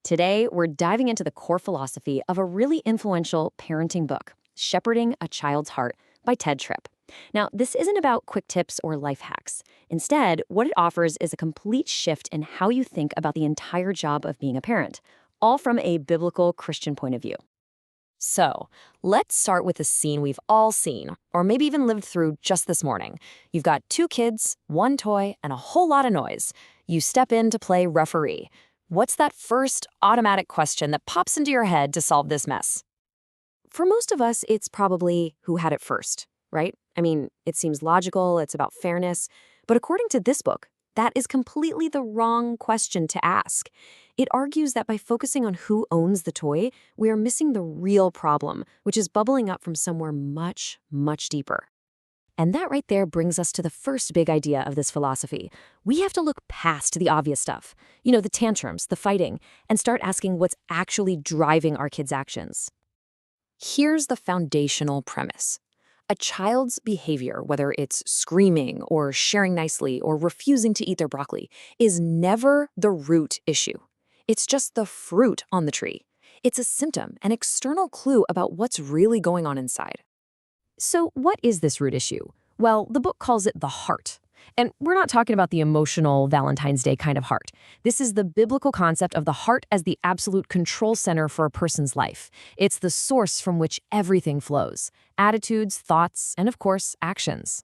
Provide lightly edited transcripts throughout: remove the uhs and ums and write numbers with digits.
Today, we're diving into the core philosophy of a really influential parenting book, Shepherding a Child's Heart by Tedd Tripp. Now, this isn't about quick tips or life hacks. Instead, what it offers is a complete shift in how you think about the entire job of being a parent, all from a biblical Christian point of view. So, let's start with a scene we've all seen, or maybe even lived through just this morning. You've got two kids, one toy, and a whole lot of noise. You step in to play referee. What's that first automatic question that pops into your head to solve this mess? For most of us, it's probably who had it first, right? I mean, it seems logical, it's about fairness, but according to this book, that is completely the wrong question to ask. It argues that by focusing on who owns the toy, we are missing the real problem, which is bubbling up from somewhere much, much deeper. And that right there brings us to the first big idea of this philosophy. We have to look past the obvious stuff, the tantrums, the fighting, and start asking what's actually driving our kids' actions. Here's the foundational premise. A child's behavior, whether it's screaming or sharing nicely or refusing to eat their broccoli, is never the root issue. It's just the fruit on the tree. It's a symptom, an external clue about what's really going on inside. So what is this root issue? Well, the book calls it the heart. And we're not talking about the emotional Valentine's Day kind of heart. This is the biblical concept of the heart as the absolute control center for a person's life. It's the source from which everything flows. Attitudes, thoughts, and of course, actions.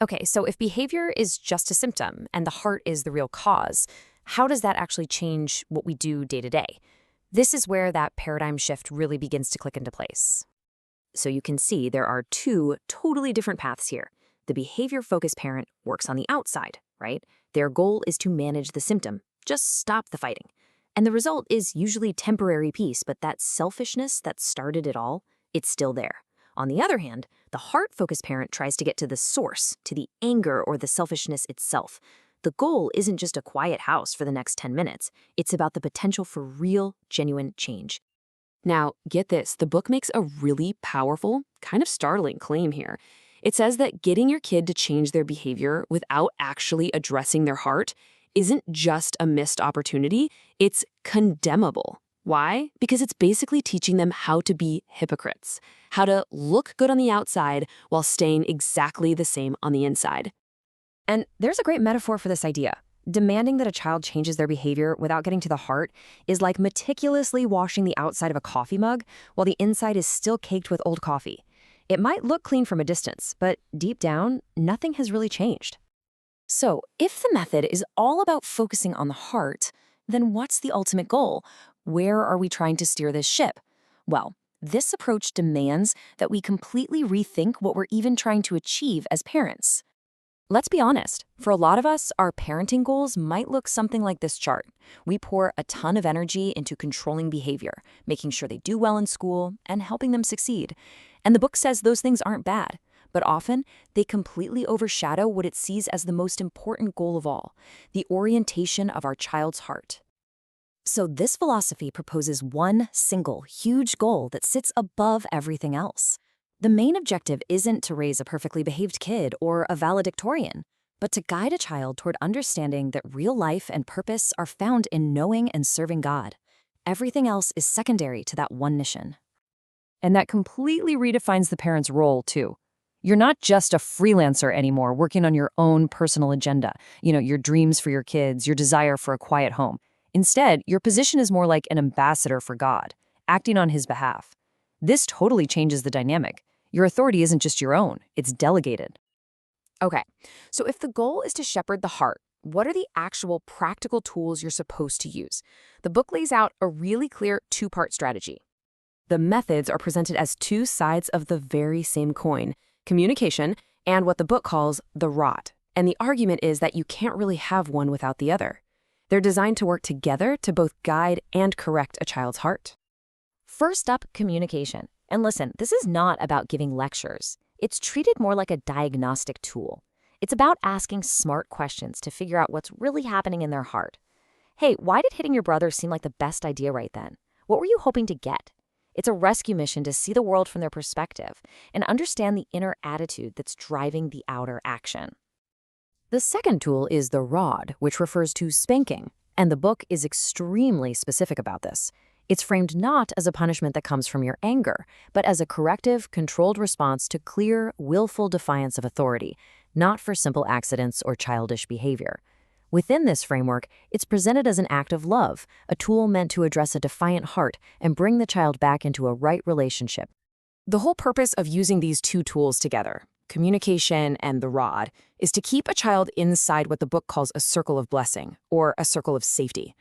Okay, so if behavior is just a symptom and the heart is the real cause, how does that actually change what we do day to day? This is where that paradigm shift really begins to click into place. So you can see there are two totally different paths here. The behavior-focused parent works on the outside, right? Their goal is to manage the symptom, just stop the fighting. And the result is usually temporary peace, but that selfishness that started it all, it's still there. On the other hand, the heart-focused parent tries to get to the source, to the anger or the selfishness itself. The goal isn't just a quiet house for the next 10 minutes. It's about the potential for real, genuine change. Now, get this, the book makes a really powerful, kind of startling claim here. It says that getting your kid to change their behavior without actually addressing their heart isn't just a missed opportunity, it's condemnable. Why? Because it's basically teaching them how to be hypocrites, how to look good on the outside while staying exactly the same on the inside. And there's a great metaphor for this idea. Demanding that a child changes their behavior without getting to the heart is like meticulously washing the outside of a coffee mug while the inside is still caked with old coffee. It might look clean from a distance, but deep down, nothing has really changed. So, if the method is all about focusing on the heart, then what's the ultimate goal? Where are we trying to steer this ship? Well, this approach demands that we completely rethink what we're even trying to achieve as parents. Let's be honest, for a lot of us, our parenting goals might look something like this chart. We pour a ton of energy into controlling behavior, making sure they do well in school, and helping them succeed. And the book says those things aren't bad, but often they completely overshadow what it sees as the most important goal of all, the orientation of our child's heart. So this philosophy proposes one single, huge goal that sits above everything else. The main objective isn't to raise a perfectly behaved kid or a valedictorian, but to guide a child toward understanding that real life and purpose are found in knowing and serving God. Everything else is secondary to that one mission. And that completely redefines the parent's role, too. You're not just a freelancer anymore working on your own personal agenda, your dreams for your kids, your desire for a quiet home. Instead, your position is more like an ambassador for God, acting on his behalf. This totally changes the dynamic. Your authority isn't just your own, it's delegated. Okay, so if the goal is to shepherd the heart, what are the actual practical tools you're supposed to use? The book lays out a really clear two-part strategy. The methods are presented as two sides of the very same coin, communication and what the book calls the rod. And the argument is that you can't really have one without the other. They're designed to work together to both guide and correct a child's heart. First up, communication. And listen, this is not about giving lectures. It's treated more like a diagnostic tool. It's about asking smart questions to figure out what's really happening in their heart. Hey, why did hitting your brother seem like the best idea right then? What were you hoping to get? It's a rescue mission to see the world from their perspective and understand the inner attitude that's driving the outer action. The second tool is the rod, which refers to spanking. And the book is extremely specific about this. It's framed not as a punishment that comes from your anger, but as a corrective, controlled response to clear, willful defiance of authority, not for simple accidents or childish behavior. Within this framework, it's presented as an act of love, a tool meant to address a defiant heart and bring the child back into a right relationship. The whole purpose of using these two tools together, communication and the rod, is to keep a child inside what the book calls a circle of blessing, or a circle of safety.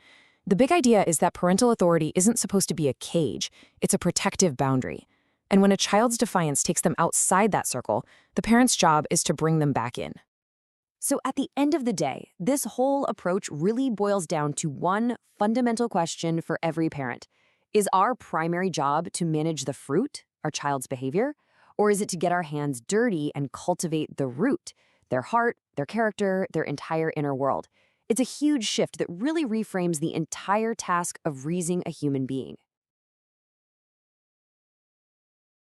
The big idea is that parental authority isn't supposed to be a cage, it's a protective boundary. And when a child's defiance takes them outside that circle, the parent's job is to bring them back in. So at the end of the day, this whole approach really boils down to one fundamental question for every parent. Is our primary job to manage the fruit, our child's behavior, or is it to get our hands dirty and cultivate the root, their heart, their character, their entire inner world? It's a huge shift that really reframes the entire task of raising a human being.